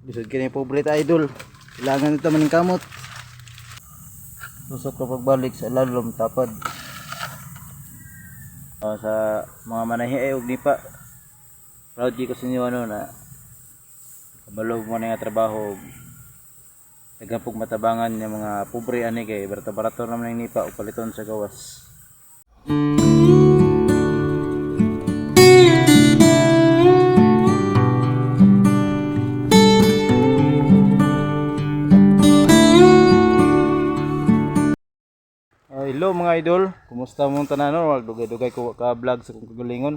Bisod kini pobre ta idol. Kailangan ito maning kamot. Tusok ka pagbalik sa lalom tapad. Sa mga manahi ay og nipa. Proud ko sa inyo na kabalo mo na nga trabaho. Nagapog matabangan yung mga pobre ani kay barato-barato naman ng nipa o paliton sa gawas. Hello mga idol, kumusta mong tanan? Dugay-dugay ko ka vlog sa kong kagalingon.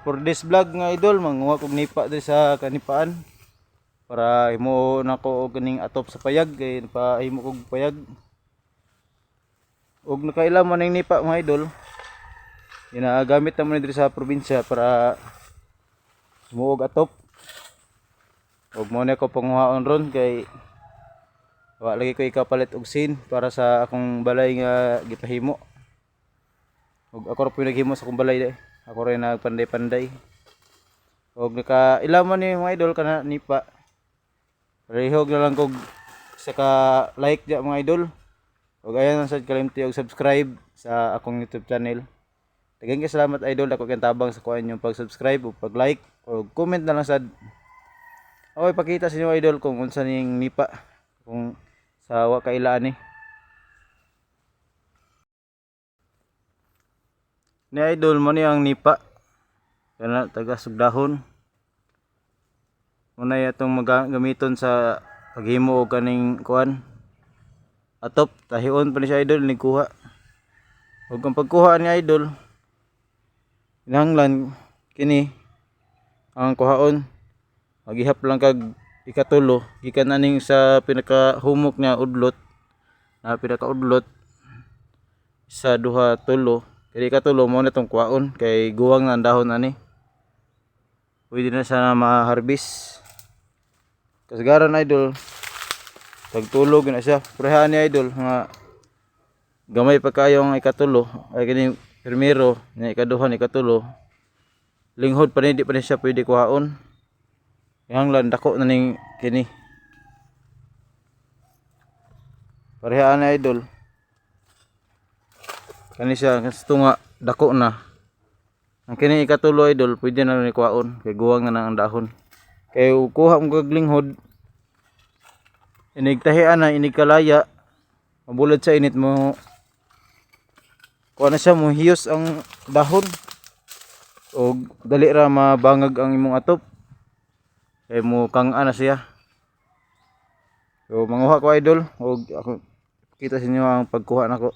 For this vlog nga idol, manguha kog nipa diri sa kanipaan para himo nako og kaning atop sa payag kay pahimo kog payag. Og nakailam man ning nipa mga idol. Ginagamit naman diri sa probinsya para himo og atop. Og mo na ko panguhaon ron kay wa lagi ko ikapalit og sin para sa akong balay nga gipahimo. Og ako ra puy naghimo sa akong balay. Ako rin nagpanday-panday. Og nakailaman ni mga idol kana nipa. Rehog na lang kog sa ka like dia mga idol. Og ayan sad kalimti og subscribe sa akong YouTube channel. Daghang salamat idol ako kay tabang sa kuan yung pag-subscribe ug pag-like og comment na lang sad. Ako ipakita sa inyo idol kung unsa ning nipa. Kung sa wa kailaan ni idol mo ni ang nipa kana taga sugdahon muna yatong magamiton sa paghimo og kaning kuan atop tahion pa ni siya idol ni kuha ug ang pagkuha ni idol kinahanglan kini ang kuhaon maghihap lang kag ikatulo gikan aning sa pinakahumok niya udlot na pinakaudlot sa duha tulo kay ikatulo mo na tong kuhaon kay guwang na ang dahon ani pwede na sana ma-harvest kasagaran idol tagtulog na siya prehaan ni idol nga gamay pa kayo ang ikatulo ay kini primero nya ikaduha ni ikatulo linghod pa ni di pa ni siya pwede kuhaon hanglan dako na ning kini parehaan na idol kani siya gusto nga dako na ang kini ikatulo idol pwede na ni kuhaon kay guwang na ang dahon kay kuha mo kag linghod inigtahian na inigkalaya mabulad sa init mo kuha na siya mo hiyos ang dahon og dali ra mabangag ang imong atop kay mo kang ana siya. So manguha ko idol og ako kita sa inyo ang pagkuha nako.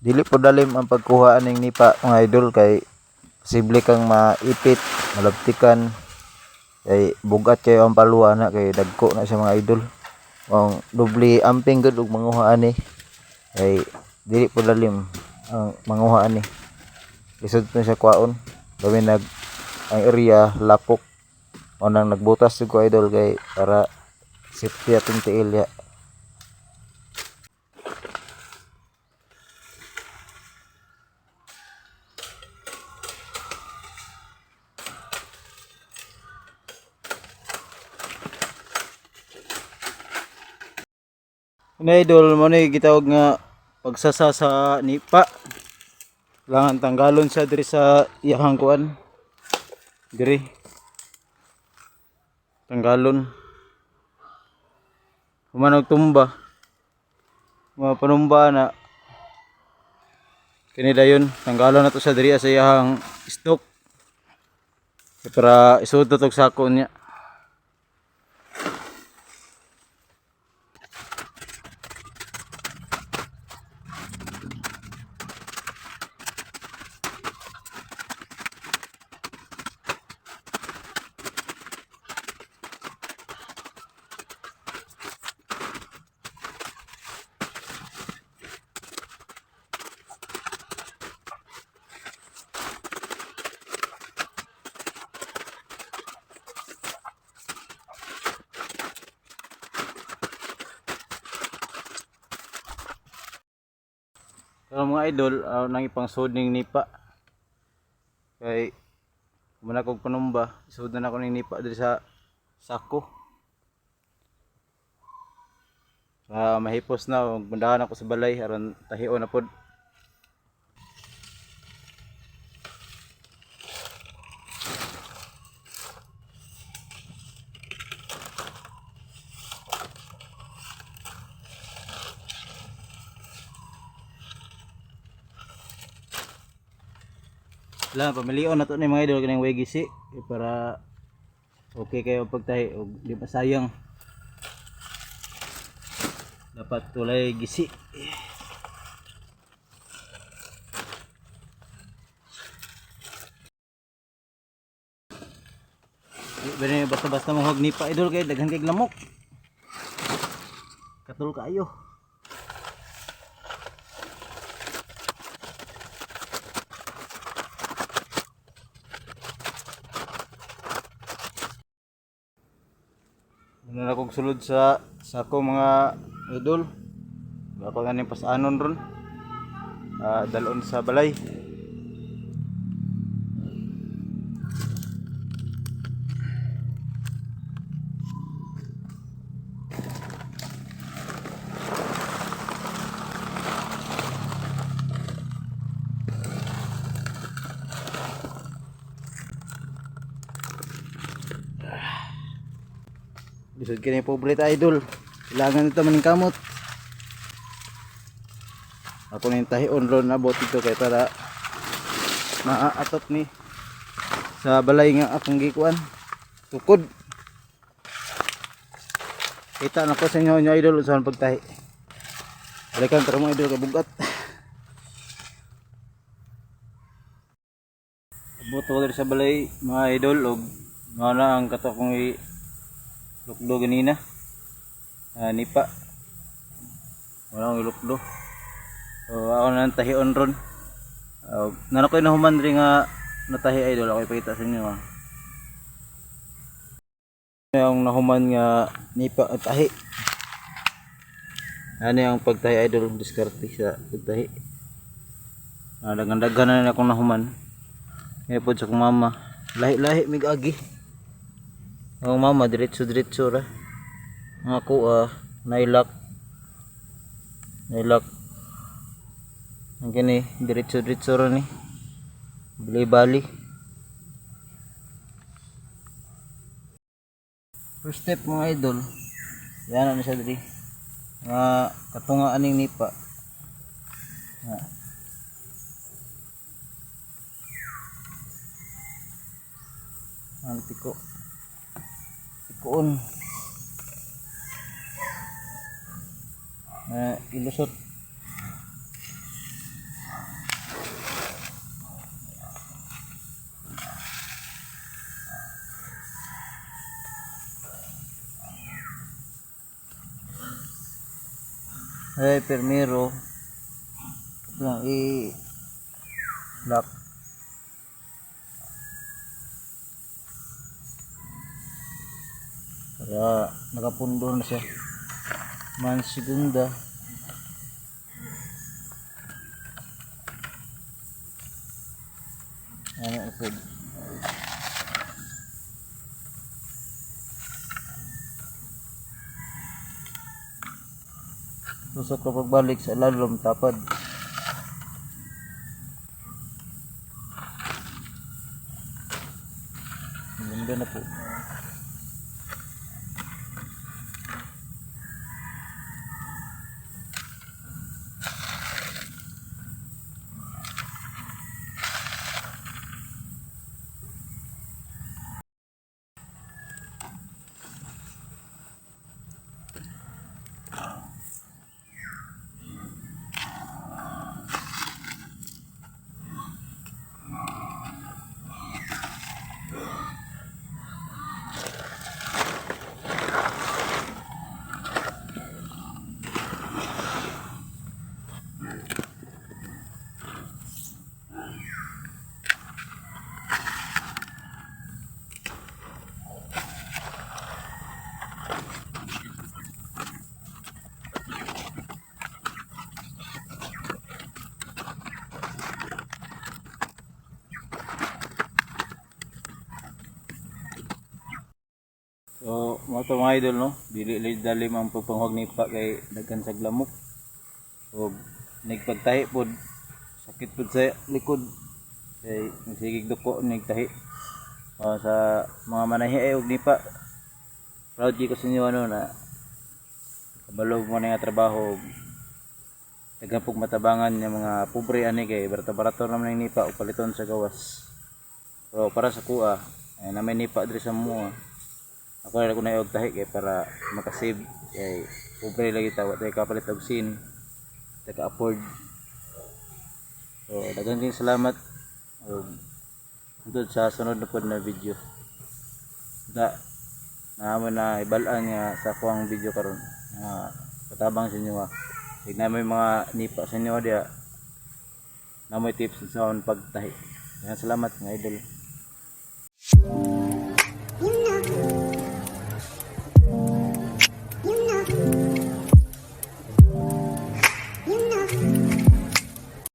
Dili po dalim ang pagkuha ning nipa mga idol kay posible kang maipit, malabtikan kay bugat kayo ang paluwa na kay dagko na siya mga idol. Ang dubli amping gud og manguha ani kay dili po dalim ang manguha ani. Lisod na siya kwaon. Gawin ang area lapok o nang nagbutas ko idol kay para safety atong tiil ya. Ini idol mo ni gitawag nga pagsasa sa nipa. Kailangan tanggalon siya diri sa iyahang kuan. Diri. Tanggalon. Humanog tumba. Mga panumba na. Kini dayon tanggalon na to sa diri sa iyahang stock. Para isud to sako niya. So mga idol, nang ipang sudning nipa. Kay kumana kog panumba, isud na ako ning nipa diri sa sako. Mahipos na ug bundahan ako sa balay aron tahion na pod. Lang pamilion na to ni mga idol kaning way gisi para okay kayo pagtahi og di masayang. Dapat tulay gisi. Bani basta-basta mahog nipa idol kay daghan kay lamok. Katul kayo. Ano na kong sulod sa sako mga idol. Ako nga ning pasanon ron. Dalon sa balay. Bisod kini poblet idol. Kailangan ito maning kamot. Ako ning tahion ron abot ito kay para maaatot ni sa balay nga akong gikuan. Tukod. Kita na ko sa inyo idol usahan pagtahi. Balikan tara mo idol kabugat. Abot ko diri sa balay mga idol og nga na ang kato kong lukdo ganina. Nipa. Wala akong ilukdo. So ako na tahion ron. Nana ko nahuman rin nga natahi idol. Ako ipakita sa inyo. Yung nahuman nga nipa at tahi. Ano yung pagtahi idol. Diskarte sa pagtahi. Dagan-dagan na akong nahuman. Ngayon po sa kong mama. Lahi-lahi mig agi. Ang mama diretso-diretso ra. Ako nailak. Ang kini diretso-diretso ra ni. Bali-bali. First step mga idol. Yan na siya diri. Katunga aning nipa. Ang tikoon. Ilusot. Primero lang i-lock. Para nakapundo na siya. Man segunda. Ano ito? Tusok ko pagbalik sa lalom tapad. Ganda na po. So, mga to mga idol no, dili dalim ang pagpanghog ni pa kay daghan sa lamok. O nagpagtahi pod, sakit pod sa likod. Kay nagsigig duko nagtahi. Sa mga manahi ay og nipa. Proud ko sa inyo ano na kabalo mo na nga trabaho. Daghan pog matabangan yung mga pobre ani kay barato-barato naman ang nipa o paliton sa gawas. Pero para sa kuha, ay na may nipa diri sa mo. Ako na ko na og tahi kay para makasave kay pobre lagi ta wa tay kapalit og sin. Taka afford. So daghang salamat og hangtod sa sunod na pod na video. Da naman na ibalaan nga sa kuang video karon nga patabang sa inyo. Tignan mo yung mga nipa sa inyo dia. Na mo tips sa pagtahi. Salamat mga idol.